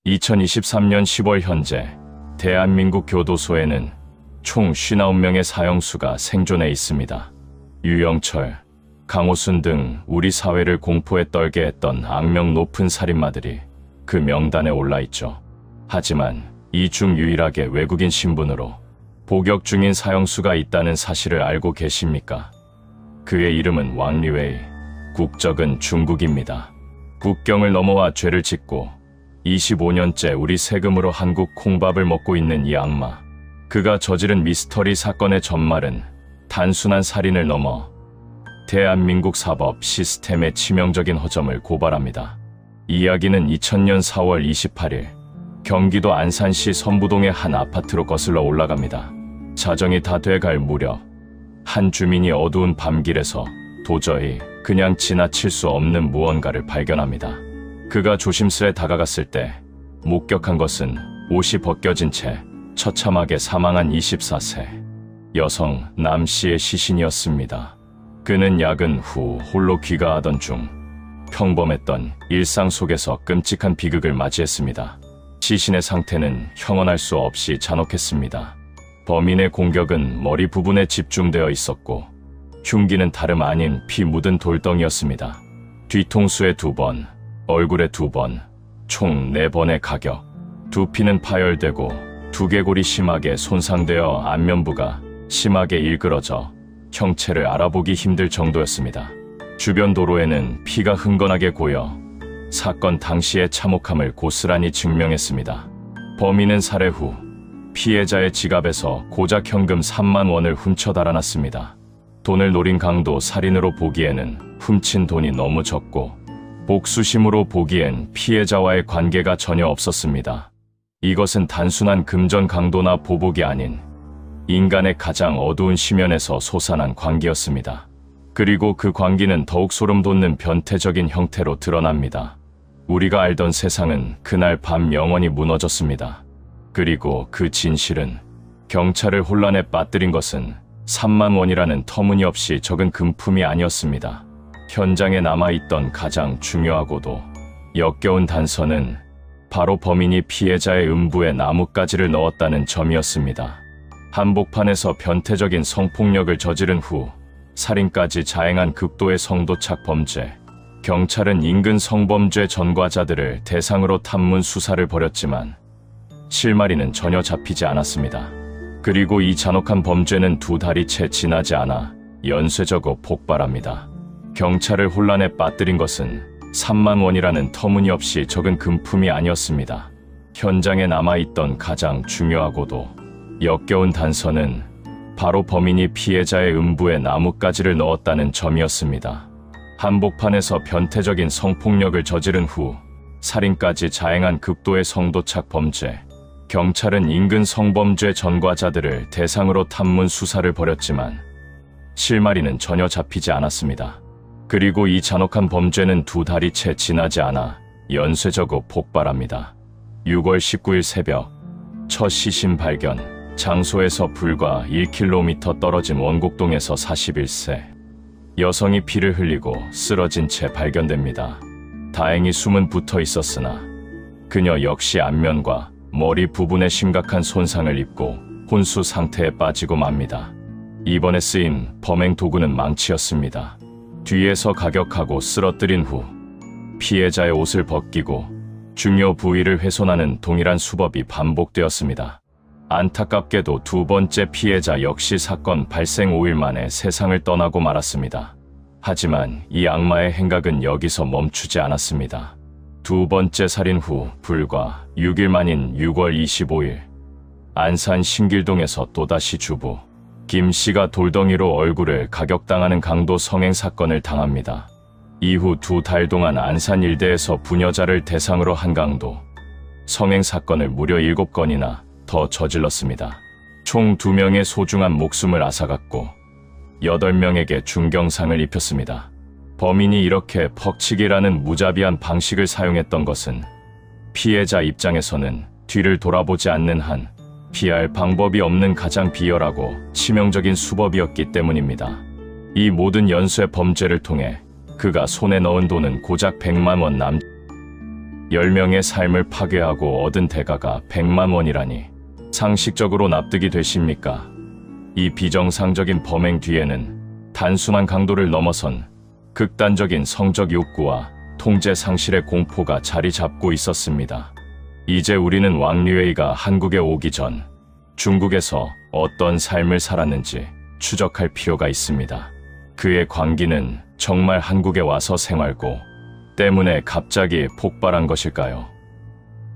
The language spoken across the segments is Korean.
2023년 10월 현재 대한민국 교도소에는 총 59명의 사형수가 생존해 있습니다. 유영철, 강호순 등 우리 사회를 공포에 떨게 했던 악명 높은 살인마들이 그 명단에 올라있죠. 하지만 이 중 유일하게 외국인 신분으로 복역 중인 사형수가 있다는 사실을 알고 계십니까? 그의 이름은 왕리웨이, 국적은 중국입니다. 국경을 넘어와 죄를 짓고 25년째 우리 세금으로 한국 콩밥을 먹고 있는 이 악마. 그가 저지른 미스터리 사건의 전말은 단순한 살인을 넘어 대한민국 사법 시스템의 치명적인 허점을 고발합니다. 이야기는 2000년 4월 28일 경기도 안산시 선부동의 한 아파트로 거슬러 올라갑니다. 자정이 다 돼갈 무렵 한 주민이 어두운 밤길에서 도저히 그냥 지나칠 수 없는 무언가를 발견합니다. 그가 조심스레 다가갔을 때 목격한 것은 옷이 벗겨진 채 처참하게 사망한 24세 여성 남 씨의 시신이었습니다. 그는 야근 후 홀로 귀가하던 중 평범했던 일상 속에서 끔찍한 비극을 맞이했습니다. 시신의 상태는 형언할 수 없이 잔혹했습니다. 범인의 공격은 머리 부분에 집중되어 있었고 흉기는 다름 아닌 피 묻은 돌덩이였습니다. 뒤통수에 2번, 얼굴에 2번, 총 4번의 가격. 두피는 파열되고 두개골이 심하게 손상되어 안면부가 심하게 일그러져 형체를 알아보기 힘들 정도였습니다. 주변 도로에는 피가 흥건하게 고여 사건 당시의 참혹함을 고스란히 증명했습니다. 범인은 살해 후 피해자의 지갑에서 고작 현금 3만 원을 훔쳐 달아났습니다. 돈을 노린 강도 살인으로 보기에는 훔친 돈이 너무 적고 복수심으로 보기엔 피해자와의 관계가 전혀 없었습니다. 이것은 단순한 금전 강도나 보복이 아닌 인간의 가장 어두운 심연에서 솟아난 광기였습니다. 그리고 그 광기는 더욱 소름 돋는 변태적인 형태로 드러납니다. 우리가 알던 세상은 그날 밤 영원히 무너졌습니다. 그리고 그 진실은 경찰을 혼란에 빠뜨린 것은 3만 원이라는 터무니없이 적은 금품이 아니었습니다. 현장에 남아있던 가장 중요하고도 역겨운 단서는 바로 범인이 피해자의 음부에 나뭇가지를 넣었다는 점이었습니다. 한복판에서 변태적인 성폭력을 저지른 후 살인까지 자행한 극도의 성도착 범죄. 경찰은 인근 성범죄 전과자들을 대상으로 탐문 수사를 벌였지만 실마리는 전혀 잡히지 않았습니다. 그리고 이 잔혹한 범죄는 2달이 채 지나지 않아 연쇄적으로 폭발합니다. 경찰을 혼란에 빠뜨린 것은 3만 원이라는 터무니없이 적은 금품이 아니었습니다. 현장에 남아있던 가장 중요하고도 역겨운 단서는 바로 범인이 피해자의 음부에 나뭇가지를 넣었다는 점이었습니다. 한복판에서 변태적인 성폭력을 저지른 후 살인까지 자행한 극도의 성도착 범죄. 경찰은 인근 성범죄 전과자들을 대상으로 탐문 수사를 벌였지만 실마리는 전혀 잡히지 않았습니다. 그리고 이 잔혹한 범죄는 2달이 채 지나지 않아 연쇄적으로 폭발합니다. 6월 19일 새벽 첫 시신 발견. 장소에서 불과 1km 떨어진 원곡동에서 41세 여성이 피를 흘리고 쓰러진 채 발견됩니다. 다행히 숨은 붙어 있었으나 그녀 역시 안면과 머리 부분에 심각한 손상을 입고 혼수 상태에 빠지고 맙니다. 이번에 쓰인 범행 도구는 망치였습니다. 뒤에서 가격하고 쓰러뜨린 후 피해자의 옷을 벗기고 중요 부위를 훼손하는 동일한 수법이 반복되었습니다. 안타깝게도 2번째 피해자 역시 사건 발생 5일 만에 세상을 떠나고 말았습니다. 하지만 이 악마의 행각은 여기서 멈추지 않았습니다. 2번째 살인 후 불과 6일 만인 6월 25일 안산 신길동에서 또다시 주부 김 씨가 돌덩이로 얼굴을 가격당하는 강도 성행 사건을 당합니다. 이후 2달 동안 안산 일대에서 부녀자를 대상으로 한 강도 성행 사건을 무려 7건이나 더 저질렀습니다. 총 2명의 소중한 목숨을 앗아갔고 8명에게 중경상을 입혔습니다. 범인이 이렇게 퍽치기라는 무자비한 방식을 사용했던 것은 피해자 입장에서는 뒤를 돌아보지 않는 한 피할 방법이 없는 가장 비열하고 치명적인 수법이었기 때문입니다. 이 모든 연쇄 범죄를 통해 그가 손에 넣은 돈은 고작 100만 원 10명의 삶을 파괴하고 얻은 대가가 100만 원이라니 상식적으로 납득이 되십니까? 이 비정상적인 범행 뒤에는 단순한 강도를 넘어선 극단적인 성적 욕구와 통제 상실의 공포가 자리 잡고 있었습니다. 이제 우리는 왕리웨이가 한국에 오기 전 중국에서 어떤 삶을 살았는지 추적할 필요가 있습니다. 그의 광기는 정말 한국에 와서 생활고 때문에 갑자기 폭발한 것일까요?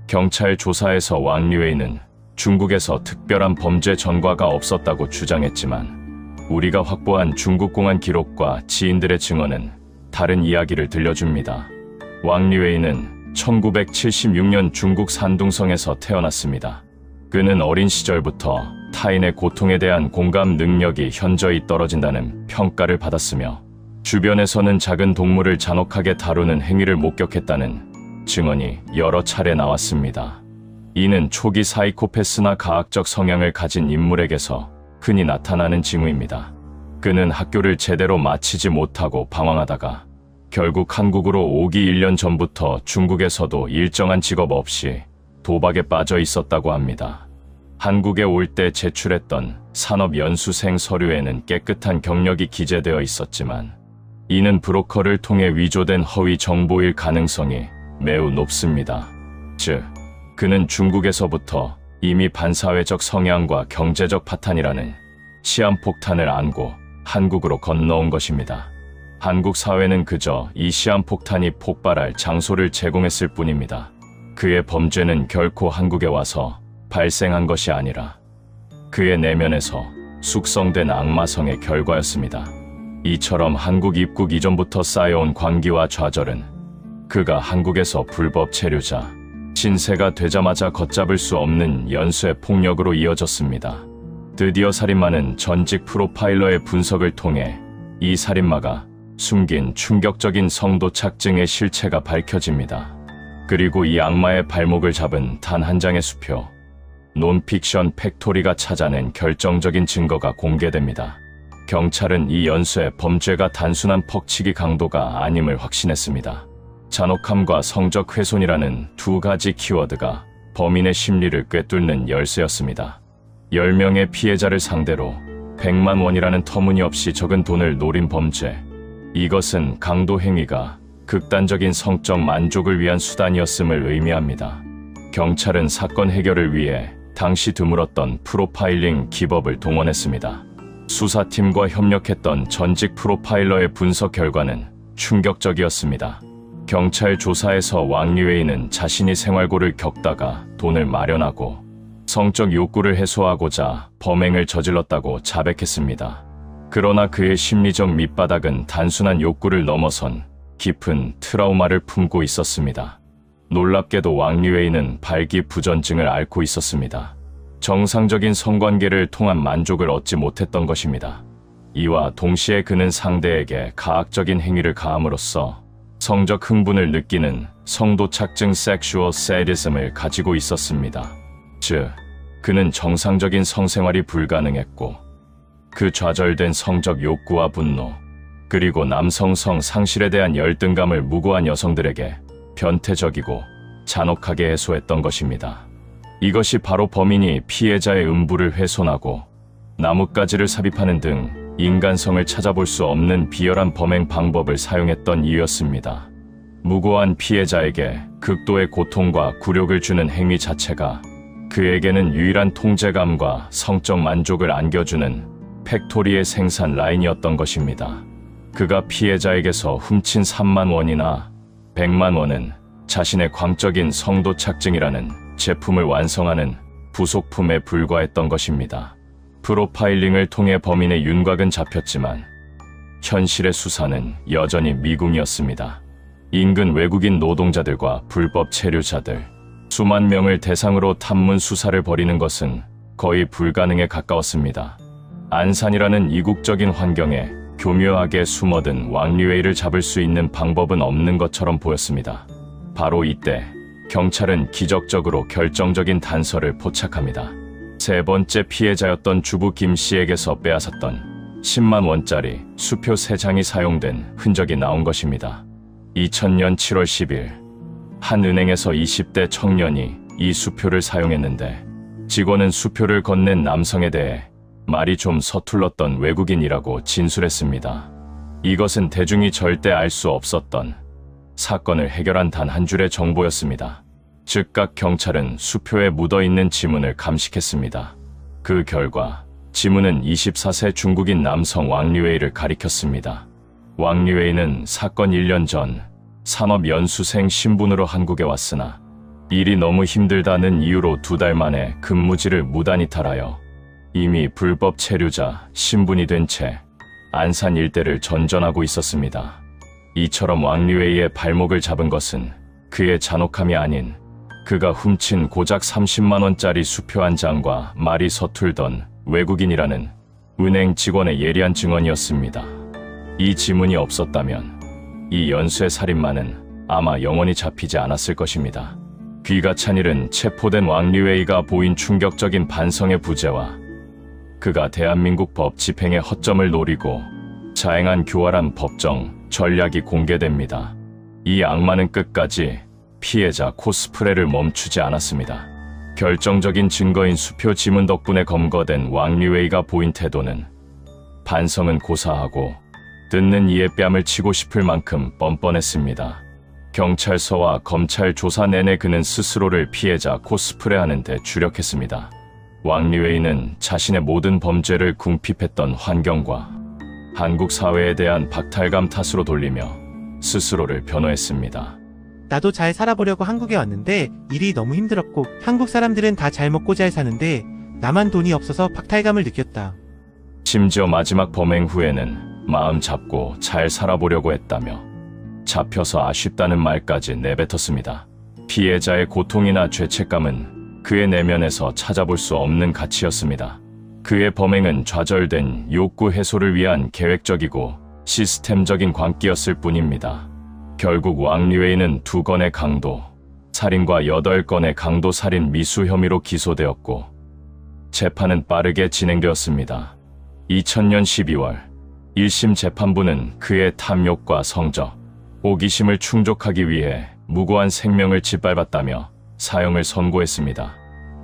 경찰 조사에서 왕리웨이는 중국에서 특별한 범죄 전과가 없었다고 주장했지만 우리가 확보한 중국 공안 기록과 지인들의 증언은 다른 이야기를 들려줍니다. 왕리웨이는 1976년 중국 산둥성에서 태어났습니다. 그는 어린 시절부터 타인의 고통에 대한 공감 능력이 현저히 떨어진다는 평가를 받았으며 주변에서는 작은 동물을 잔혹하게 다루는 행위를 목격했다는 증언이 여러 차례 나왔습니다. 이는 초기 사이코패스나 가학적 성향을 가진 인물에게서 흔히 나타나는 징후입니다. 그는 학교를 제대로 마치지 못하고 방황하다가 결국 한국으로 오기 1년 전부터 중국에서도 일정한 직업 없이 도박에 빠져 있었다고 합니다. 한국에 올 때 제출했던 산업연수생 서류에는 깨끗한 경력이 기재되어 있었지만 이는 브로커를 통해 위조된 허위 정보일 가능성이 매우 높습니다. 즉, 그는 중국에서부터 이미 반사회적 성향과 경제적 파탄이라는 시한폭탄을 안고 한국으로 건너온 것입니다. 한국 사회는 그저 이 시한폭탄이 폭발할 장소를 제공했을 뿐입니다. 그의 범죄는 결코 한국에 와서 발생한 것이 아니라 그의 내면에서 숙성된 악마성의 결과였습니다. 이처럼 한국 입국 이전부터 쌓여온 광기와 좌절은 그가 한국에서 불법 체류자, 신세가 되자마자 걷잡을 수 없는 연쇄 폭력으로 이어졌습니다. 드디어 살인마는 전직 프로파일러의 분석을 통해 이 살인마가 숨긴 충격적인 성도 착증의 실체가 밝혀집니다. 그리고 이 악마의 발목을 잡은 단 한 장의 수표, 논픽션 팩토리가 찾아낸 결정적인 증거가 공개됩니다. 경찰은 이 연쇄 범죄가 단순한 퍽치기 강도가 아님을 확신했습니다. 잔혹함과 성적 훼손이라는 두 가지 키워드가 범인의 심리를 꿰뚫는 열쇠였습니다. 10명의 피해자를 상대로 100만 원이라는 터무니없이 적은 돈을 노린 범죄. 이것은 강도 행위가 극단적인 성적 만족을 위한 수단이었음을 의미합니다. 경찰은 사건 해결을 위해 당시 드물었던 프로파일링 기법을 동원했습니다. 수사팀과 협력했던 전직 프로파일러의 분석 결과는 충격적이었습니다. 경찰 조사에서 왕리웨이는 자신이 생활고를 겪다가 돈을 마련하고 성적 욕구를 해소하고자 범행을 저질렀다고 자백했습니다. 그러나 그의 심리적 밑바닥은 단순한 욕구를 넘어선 깊은 트라우마를 품고 있었습니다. 놀랍게도 왕리웨이는 발기부전증을 앓고 있었습니다. 정상적인 성관계를 통한 만족을 얻지 못했던 것입니다. 이와 동시에 그는 상대에게 가학적인 행위를 가함으로써 성적 흥분을 느끼는 성도착증 섹슈얼 세디즘을 가지고 있었습니다. 즉, 그는 정상적인 성생활이 불가능했고 그 좌절된 성적 욕구와 분노, 그리고 남성성 상실에 대한 열등감을 무고한 여성들에게 변태적이고 잔혹하게 해소했던 것입니다. 이것이 바로 범인이 피해자의 음부를 훼손하고 나뭇가지를 삽입하는 등 인간성을 찾아볼 수 없는 비열한 범행 방법을 사용했던 이유였습니다. 무고한 피해자에게 극도의 고통과 굴욕을 주는 행위 자체가 그에게는 유일한 통제감과 성적 만족을 안겨주는 팩토리의 생산 라인이었던 것입니다. 그가 피해자에게서 훔친 3만 원이나 100만 원은 자신의 광적인 성도착증이라는 제품을 완성하는 부속품에 불과했던 것입니다. 프로파일링을 통해 범인의 윤곽은 잡혔지만 현실의 수사는 여전히 미궁이었습니다. 인근 외국인 노동자들과 불법 체류자들, 수만 명을 대상으로 탐문 수사를 벌이는 것은 거의 불가능에 가까웠습니다. 안산이라는 이국적인 환경에 교묘하게 숨어든 왕리웨이를 잡을 수 있는 방법은 없는 것처럼 보였습니다. 바로 이때 경찰은 기적적으로 결정적인 단서를 포착합니다. 세 번째 피해자였던 주부 김 씨에게서 빼앗았던 10만 원짜리 수표 3장이 사용된 흔적이 나온 것입니다. 2000년 7월 10일 한 은행에서 20대 청년이 이 수표를 사용했는데 직원은 수표를 건넨 남성에 대해 말이 좀 서툴렀던 외국인이라고 진술했습니다. 이것은 대중이 절대 알 수 없었던 사건을 해결한 단 한 줄의 정보였습니다. 즉각 경찰은 수표에 묻어있는 지문을 감식했습니다. 그 결과 지문은 24세 중국인 남성 왕류웨이를 가리켰습니다. 왕류웨이는 사건 1년 전 산업연수생 신분으로 한국에 왔으나 일이 너무 힘들다는 이유로 2달 만에 근무지를 무단이탈하여 이미 불법 체류자 신분이 된 채 안산 일대를 전전하고 있었습니다. 이처럼 왕류웨이의 발목을 잡은 것은 그의 잔혹함이 아닌 그가 훔친 고작 30만원짜리 수표 한 장과 말이 서툴던 외국인이라는 은행 직원의 예리한 증언이었습니다. 이 지문이 없었다면 이 연쇄 살인마는 아마 영원히 잡히지 않았을 것입니다. 귀가 찬 일은 체포된 왕류웨이가 보인 충격적인 반성의 부재와 그가 대한민국 법 집행의 허점을 노리고 자행한 교활한 법정 전략이 공개됩니다. 이 악마는 끝까지 피해자 코스프레를 멈추지 않았습니다. 결정적인 증거인 수표 지문 덕분에 검거된 왕류웨이가 보인 태도는 반성은 고사하고 듣는 이의 뺨을 치고 싶을 만큼 뻔뻔했습니다. 경찰서와 검찰 조사 내내 그는 스스로를 피해자 코스프레하는 데 주력했습니다. 왕류웨이는 자신의 모든 범죄를 궁핍했던 환경과 한국 사회에 대한 박탈감 탓으로 돌리며 스스로를 변호했습니다. 나도 잘 살아보려고 한국에 왔는데 일이 너무 힘들었고 한국 사람들은 다 잘 먹고 잘 사는데 나만 돈이 없어서 박탈감을 느꼈다. 심지어 마지막 범행 후에는 마음 잡고 잘 살아보려고 했다며 잡혀서 아쉽다는 말까지 내뱉었습니다. 피해자의 고통이나 죄책감은 그의 내면에서 찾아볼 수 없는 가치였습니다. 그의 범행은 좌절된 욕구 해소를 위한 계획적이고 시스템적인 광기였을 뿐입니다. 결국 왕류웨이는 2건의 강도 살인과 8건의 강도 살인 미수 혐의로 기소되었고 재판은 빠르게 진행되었습니다. 2000년 12월 1심 재판부는 그의 탐욕과 성적, 호기심을 충족하기 위해 무고한 생명을 짓밟았다며 사형을 선고했습니다.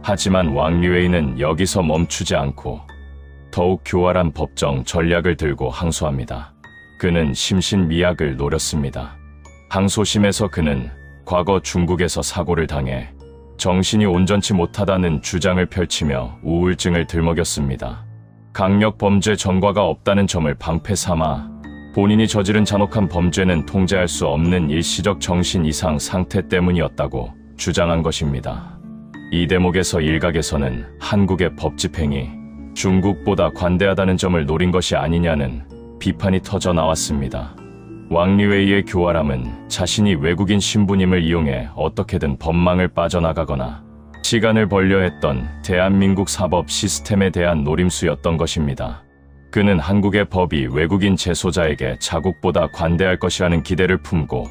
하지만 왕류웨이는 여기서 멈추지 않고 더욱 교활한 법정 전략을 들고 항소합니다. 그는 심신미약을 노렸습니다. 항소심에서 그는 과거 중국에서 사고를 당해 정신이 온전치 못하다는 주장을 펼치며 우울증을 들먹였습니다. 강력 범죄 전과가 없다는 점을 방패 삼아 본인이 저지른 잔혹한 범죄는 통제할 수 없는 일시적 정신 이상 상태 때문이었다고 주장한 것입니다. 이 대목에서 일각에서는 한국의 법 집행이 중국보다 관대하다는 점을 노린 것이 아니냐는 비판이 터져 나왔습니다. 왕류웨이의 교활함은 자신이 외국인 신분임을 이용해 어떻게든 법망을 빠져나가거나 시간을 벌려 했던 대한민국 사법 시스템에 대한 노림수였던 것입니다. 그는 한국의 법이 외국인 재소자에게 자국보다 관대할 것이라는 기대를 품고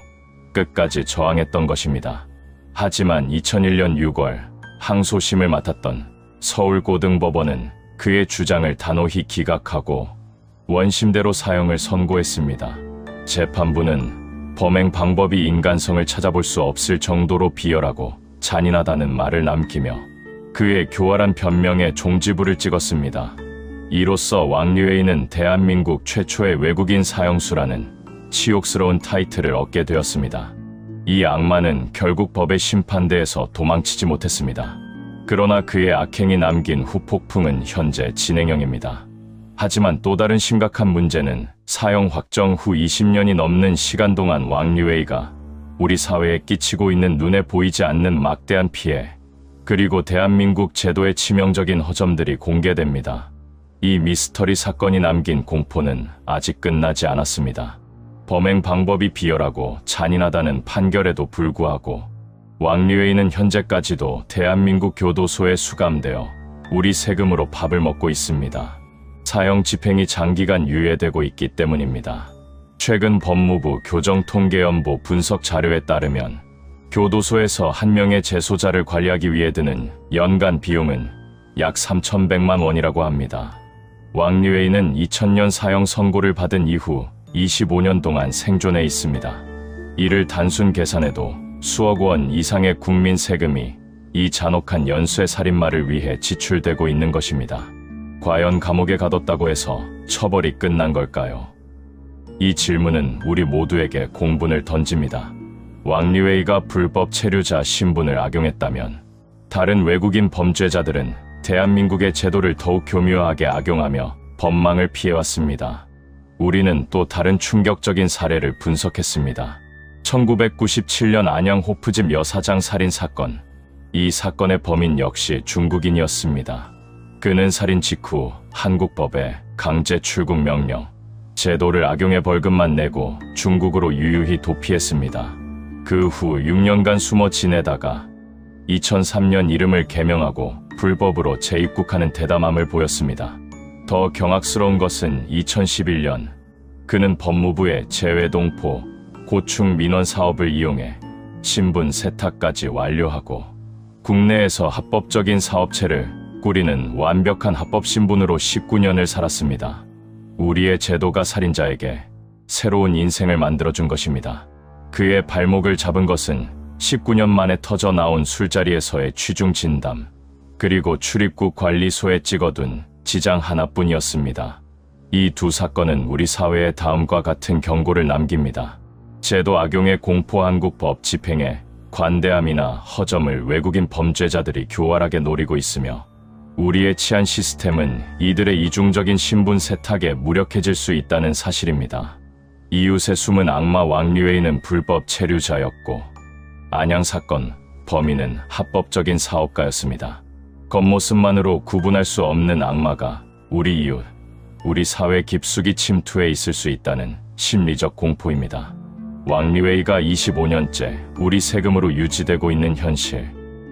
끝까지 저항했던 것입니다. 하지만 2001년 6월 항소심을 맡았던 서울고등법원은 그의 주장을 단호히 기각하고 원심대로 사형을 선고했습니다. 재판부는 범행 방법이 인간성을 찾아볼 수 없을 정도로 비열하고 잔인하다는 말을 남기며 그의 교활한 변명에 종지부를 찍었습니다. 이로써 왕류웨이는 대한민국 최초의 외국인 사형수라는 치욕스러운 타이틀을 얻게 되었습니다. 이 악마는 결국 법의 심판대에서 도망치지 못했습니다. 그러나 그의 악행이 남긴 후폭풍은 현재 진행형입니다. 하지만 또 다른 심각한 문제는 사형 확정 후 20년이 넘는 시간 동안 왕류웨이가 우리 사회에 끼치고 있는 눈에 보이지 않는 막대한 피해, 그리고 대한민국 제도의 치명적인 허점들이 공개됩니다. 이 미스터리 사건이 남긴 공포는 아직 끝나지 않았습니다. 범행 방법이 비열하고 잔인하다는 판결에도 불구하고 왕류웨이는 현재까지도 대한민국 교도소에 수감되어 우리 세금으로 밥을 먹고 있습니다. 사형 집행이 장기간 유예되고 있기 때문입니다. 최근 법무부 교정통계연보 분석 자료에 따르면 교도소에서 한 명의 재소자를 관리하기 위해 드는 연간 비용은 약 3,100만 원이라고 합니다. 왕류웨이는 2000년 사형 선고를 받은 이후 25년 동안 생존해 있습니다. 이를 단순 계산해도 수억 원 이상의 국민 세금이 이 잔혹한 연쇄 살인마를 위해 지출되고 있는 것입니다. 과연 감옥에 가뒀다고 해서 처벌이 끝난 걸까요? 이 질문은 우리 모두에게 공분을 던집니다. 왕리웨이가 불법 체류자 신분을 악용했다면 다른 외국인 범죄자들은 대한민국의 제도를 더욱 교묘하게 악용하며 법망을 피해왔습니다. 우리는 또 다른 충격적인 사례를 분석했습니다. 1997년 안양 호프집 여사장 살인 사건. 이 사건의 범인 역시 중국인이었습니다. 그는 살인 직후 한국법에 강제 출국 명령, 제도를 악용해 벌금만 내고 중국으로 유유히 도피했습니다. 그 후 6년간 숨어 지내다가 2003년 이름을 개명하고 불법으로 재입국하는 대담함을 보였습니다. 더 경악스러운 것은 2011년 그는 법무부의 재외동포 고충 민원 사업을 이용해 신분 세탁까지 완료하고 국내에서 합법적인 사업체를 꾸리는 완벽한 합법 신분으로 19년을 살았습니다. 우리의 제도가 살인자에게 새로운 인생을 만들어준 것입니다. 그의 발목을 잡은 것은 19년 만에 터져 나온 술자리에서의 취중 진담, 그리고 출입국 관리소에 찍어둔 지장 하나뿐이었습니다. 이 두 사건은 우리 사회에 다음과 같은 경고를 남깁니다. 제도 악용의 공포 한국법 집행에 관대함이나 허점을 외국인 범죄자들이 교활하게 노리고 있으며 우리의 치안 시스템은 이들의 이중적인 신분 세탁에 무력해질 수 있다는 사실입니다. 이웃의 숨은 악마 왕리웨이는 불법 체류자였고 안양 사건 범인은 합법적인 사업가였습니다. 겉모습만으로 구분할 수 없는 악마가 우리 이웃, 우리 사회 깊숙이 침투해 있을 수 있다는 심리적 공포입니다. 왕리웨이가 25년째 우리 세금으로 유지되고 있는 현실,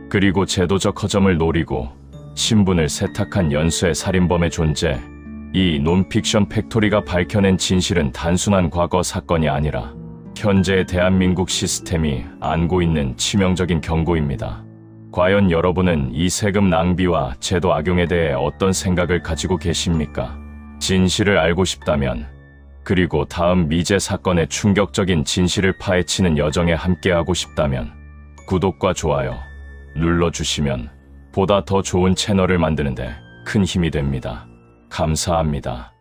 그리고 제도적 허점을 노리고 신분을 세탁한 연쇄 살인범의 존재, 이 논픽션 팩토리가 밝혀낸 진실은 단순한 과거 사건이 아니라 현재의 대한민국 시스템이 안고 있는 치명적인 경고입니다. 과연 여러분은 이 세금 낭비와 제도 악용에 대해 어떤 생각을 가지고 계십니까? 진실을 알고 싶다면, 그리고 다음 미제 사건의 충격적인 진실을 파헤치는 여정에 함께하고 싶다면 구독과 좋아요 눌러주시면 보다 더 좋은 채널을 만드는데 큰 힘이 됩니다. 감사합니다.